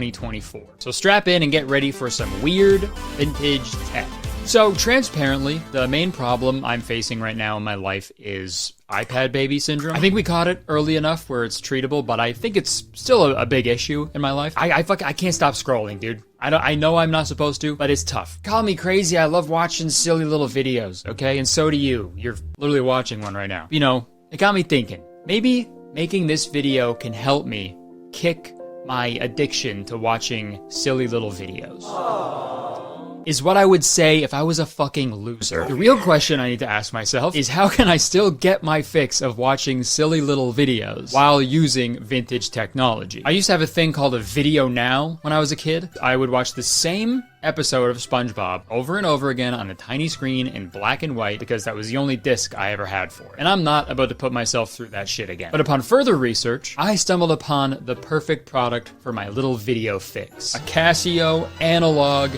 2024. So strap in and get ready for some weird vintage tech. So transparently, the main problem I'm facing right now in my life is iPad baby syndrome. I think we caught it early enough where it's treatable, but I think it's still a big issue in my life. I can't stop scrolling, dude. I know I'm not supposed to, but it's tough. Call me crazy, I love watching silly little videos, okay? And so do you. You're literally watching one right now. You know, it got me thinking. Maybe making this video can help me kick my addiction to watching silly little videos. Is what I would say if I was a fucking loser. The real question I need to ask myself is how can I still get my fix of watching silly little videos while using vintage technology? I used to have a thing called a video now when I was a kid. I would watch the same episode of SpongeBob over and over again on a tiny screen in black and white because that was the only disc I ever had for it. And I'm not about to put myself through that shit again. But upon further research, I stumbled upon the perfect product for my little video fix. A Casio analog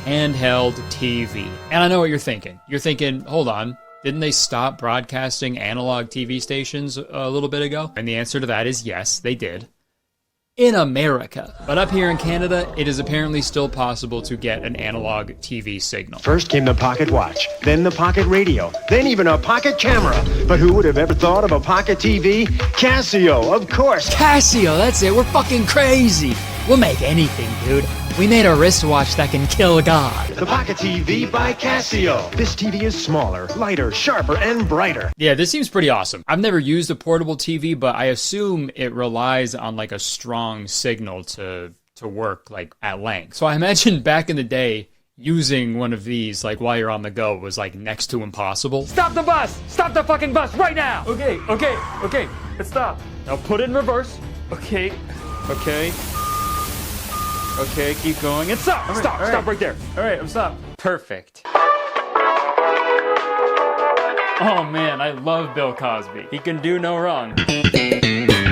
handheld TV. And I know what you're thinking. You're thinking, hold on, didn't they stop broadcasting analog TV stations a little bit ago? And the answer to that is yes, they did. In America. But up here in Canada, it is apparently still possible to get an analog TV signal. First came the pocket watch, then the pocket radio, then even a pocket camera. But who would have ever thought of a pocket TV? Casio, of course. Casio, that's it. We're fucking crazy. We'll make anything, dude. We made a wristwatch that can kill God. The Pocket TV by Casio. This TV is smaller, lighter, sharper, and brighter. Yeah, this seems pretty awesome. I've never used a portable TV, but I assume it relies on like a strong signal to work like at length. So I imagine back in the day, using one of these like while you're on the go was like next to impossible. Stop the bus! Stop the fucking bus right now! Okay, let's stop. Now put it in reverse. Okay. Okay, keep going. And stop! Right, stop right there. All right, I'm stopped. Perfect. Oh man, I love Bill Cosby. He can do no wrong.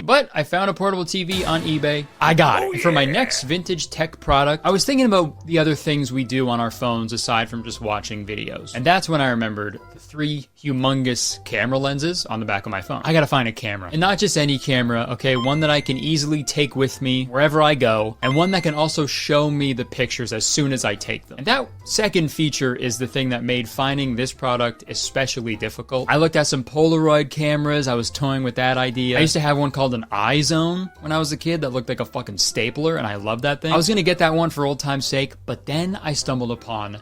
But I found a portable TV on eBay. I got it. And for my next vintage tech product, I was thinking about the other things we do on our phones aside from just watching videos. And that's when I remembered the 3 humongous camera lenses on the back of my phone. I gotta find a camera. And not just any camera, okay? One that I can easily take with me wherever I go, and one that can also show me the pictures as soon as I take them. And that second feature is the thing that made finding this product especially difficult. I looked at some Polaroid cameras, I was toying with that idea. I used to have one called an iZone when I was a kid that looked like a fucking stapler, and I loved that thing. I was gonna get that one for old time's sake, but then I stumbled upon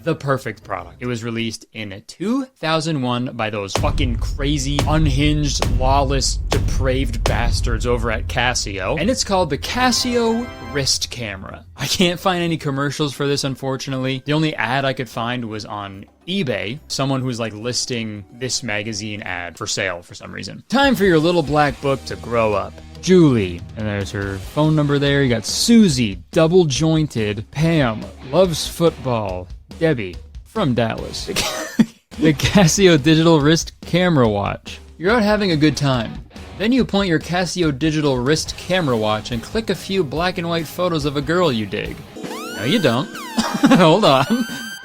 the perfect product. It was released in 2001 by those fucking crazy, unhinged, lawless, depraved bastards over at Casio, and it's called the Casio wrist camera. I can't find any commercials for this, unfortunately. The only ad I could find was on eBay, someone who's like listing this magazine ad for sale for some reason. Time for your little black book to grow up. Julie, and there's her phone number there. You got Susie, double jointed. Pam, loves football. Debbie, from Dallas. The Casio digital wrist camera watch. You're out having a good time. Then you point your Casio digital wrist camera watch and click a few black and white photos of a girl you dig. No, you don't. Hold on.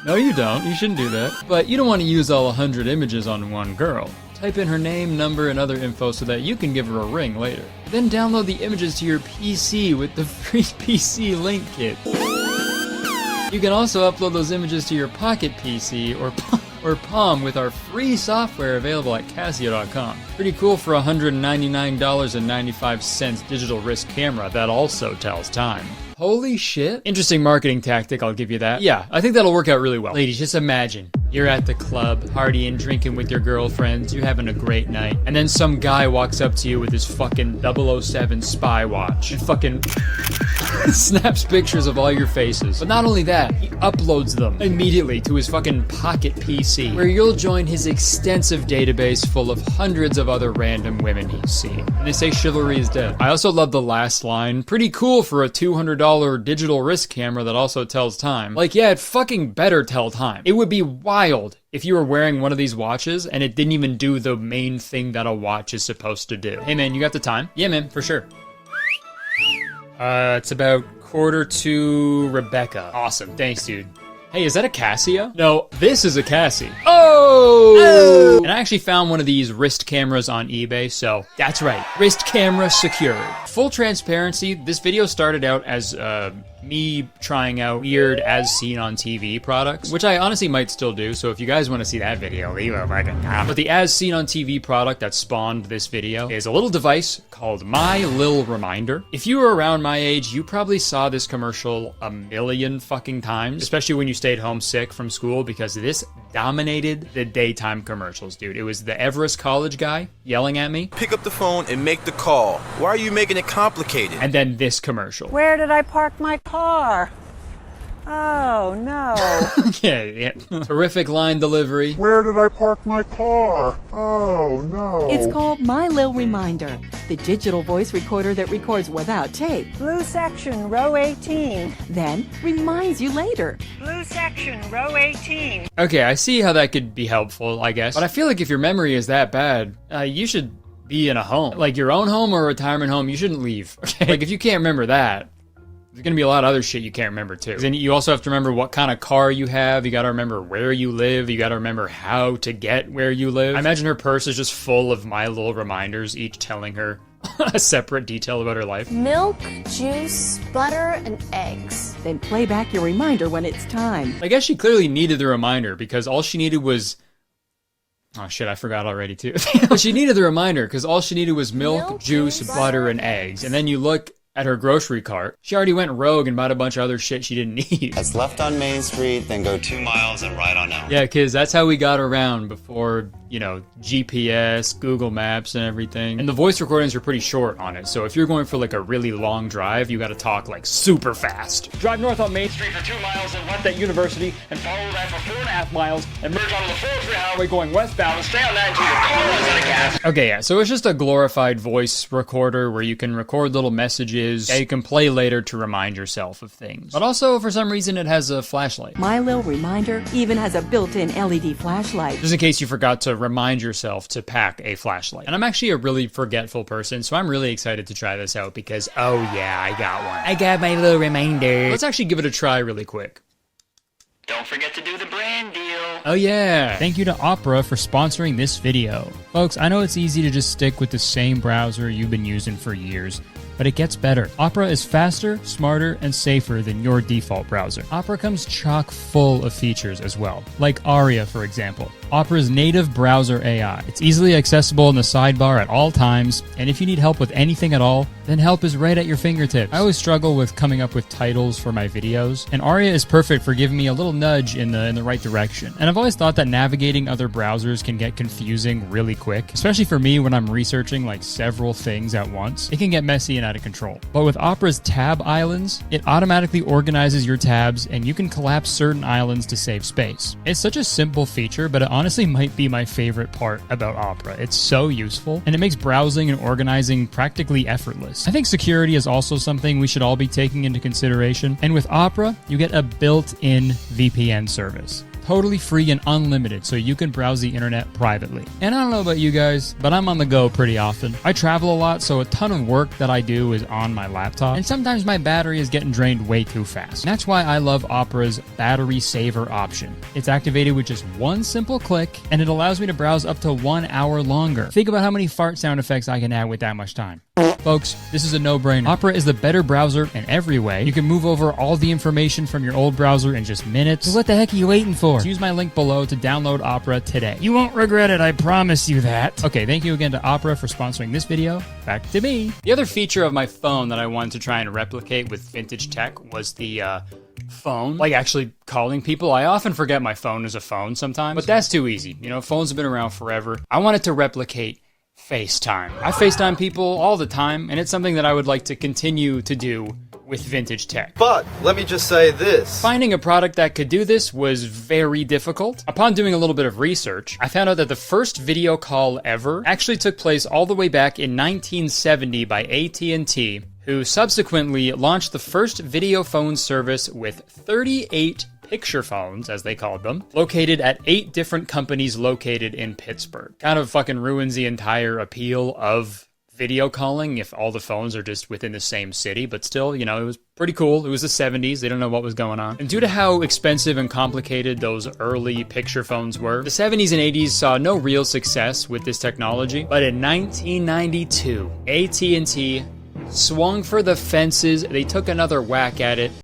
No, you don't. You shouldn't do that. But you don't want to use all 100 images on one girl. Type in her name, number, and other info so that you can give her a ring later. Then download the images to your PC with the free PC link kit. You can also upload those images to your Pocket PC or Palm with our free software available at Casio.com. Pretty cool for $199.95 digital wrist camera that also tells time. Holy shit. Interesting marketing tactic, I'll give you that. Yeah, I think that'll work out really well. Ladies, just imagine. You're at the club, partying, drinking with your girlfriends, you're having a great night, and then some guy walks up to you with his fucking 007 spy watch and fucking snaps pictures of all your faces. But not only that, he uploads them immediately to his fucking Pocket PC, where you'll join his extensive database full of hundreds of other random women he's seen. And they say chivalry is dead. I also love the last line. Pretty cool for a $200 digital wrist camera that also tells time. Like, yeah, it fucking better tell time. It would be wild if you were wearing one of these watches and it didn't even do the main thing that a watch is supposed to do. Hey man, you got the time? Yeah man, for sure. It's about 1:45 Rebecca. Awesome, thanks dude. Hey, is that a Casio? No, this is a Casio. Oh! And I actually found one of these wrist cameras on eBay, so that's right, wrist camera secured. Full transparency, this video started out as me trying out weird as seen on TV products, which I honestly might still do, so if you guys want to see that video, leave a fucking comment. But the as seen on TV product that spawned this video is a little device called My Lil Reminder. If you were around my age, you probably saw this commercial a million fucking times, especially when you stayed home sick from school, because this dominated the daytime commercials, dude. It was the Everest College guy yelling at me. Pick up the phone and make the call. Why are you making it complicated? And then this commercial. Where did I park my car? Oh, no. Yeah. Terrific line delivery. Where did I park my car? Oh, no. It's called My Lil Reminder, the digital voice recorder that records without tape, Blue section, row 18. then reminds you later. Blue section, row 18. Okay, I see how that could be helpful, I guess. But I feel like if your memory is that bad, you should be in a home. Like your own home or a retirement home, you shouldn't leave. Okay? Like if you can't remember that, there's gonna be a lot of other shit you can't remember too. Then you also have to remember what kind of car you have. You gotta remember where you live. You gotta remember how to get where you live. I imagine her purse is just full of My Little Reminders, each telling her a separate detail about her life. Milk, juice, butter, and eggs. Then play back your reminder when it's time. I guess she clearly needed the reminder because all she needed was... Oh shit, I forgot already too. But she needed the reminder because all she needed was milk, juice, butter, and eggs. And then you look at her grocery cart, she already went rogue and bought a bunch of other shit she didn't need. That's left on Main Street, then go 2 miles and right on out. Yeah, kids, that's how we got around before, you know, GPS, Google Maps, and everything. And the voice recordings are pretty short on it, so if you're going for like a really long drive, you gotta talk like super fast. Drive north on Main Street for 2 miles and left at University, and follow that for 4.5 miles, and merge onto the 403 highway going westbound, and stay on that until your car runs out of gas. Okay, yeah, so it's just a glorified voice recorder where you can record little messages that you can play later to remind yourself of things. But also, for some reason, it has a flashlight. My Lil Reminder even has a built-in LED flashlight. Just in case you forgot to remind yourself to pack a flashlight. And I'm actually a really forgetful person, so I'm really excited to try this out because, oh yeah, I got one. I got my little reminder. Let's actually give it a try really quick. Don't forget to do the brand deal. Oh yeah! Thank you to Opera for sponsoring this video. Folks, I know it's easy to just stick with the same browser you've been using for years, but it gets better. Opera is faster, smarter, and safer than your default browser. Opera comes chock full of features as well, like Aria, for example. Opera's native browser AI. It's easily accessible in the sidebar at all times, and if you need help with anything at all, then help is right at your fingertips. I always struggle with coming up with titles for my videos, and Aria is perfect for giving me a little nudge in the right direction. And I've always thought that navigating other browsers can get confusing really quick, especially for me when I'm researching like several things at once. It can get messy and out of control. But with Opera's tab islands, it automatically organizes your tabs and you can collapse certain islands to save space. It's such a simple feature, but it honestly might be my favorite part about Opera. It's so useful and it makes browsing and organizing practically effortless. I think security is also something we should all be taking into consideration. And with Opera, you get a built-in VPN service. Totally free and unlimited, so you can browse the internet privately. And I don't know about you guys, but I'm on the go pretty often. I travel a lot, so a ton of work that I do is on my laptop, and sometimes my battery is getting drained way too fast. And that's why I love Opera's battery saver option. It's activated with just one simple click, and it allows me to browse up to 1 hour longer. Think about how many fart sound effects I can add with that much time. Folks, this is a no-brainer. Opera is the better browser in every way. You can move over all the information from your old browser in just minutes. So what the heck are you waiting for? Use my link below to download Opera today. You won't regret it, I promise you that. Okay, thank you again to Opera for sponsoring this video. Back to me. The other feature of my phone that I wanted to try and replicate with vintage tech was the phone, like actually calling people. I often forget my phone is a phone sometimes, but that's too easy. You know, phones have been around forever. I wanted to replicate FaceTime. I FaceTime people all the time, and it's something that I would like to continue to do with vintage tech. But let me just say this. Finding a product that could do this was very difficult. Upon doing a little bit of research, I found out that the first video call ever actually took place all the way back in 1970 by AT&T, who subsequently launched the first video phone service with 38 picture phones, as they called them, located at 8 different companies located in Pittsburgh. Kind of fucking ruins the entire appeal of video calling if all the phones are just within the same city, but still, you know, it was pretty cool. It was the 70s. They don't know what was going on. And due to how expensive and complicated those early picture phones were, the 70s and 80s saw no real success with this technology. But in 1992, AT&T swung for the fences. They took another whack at it.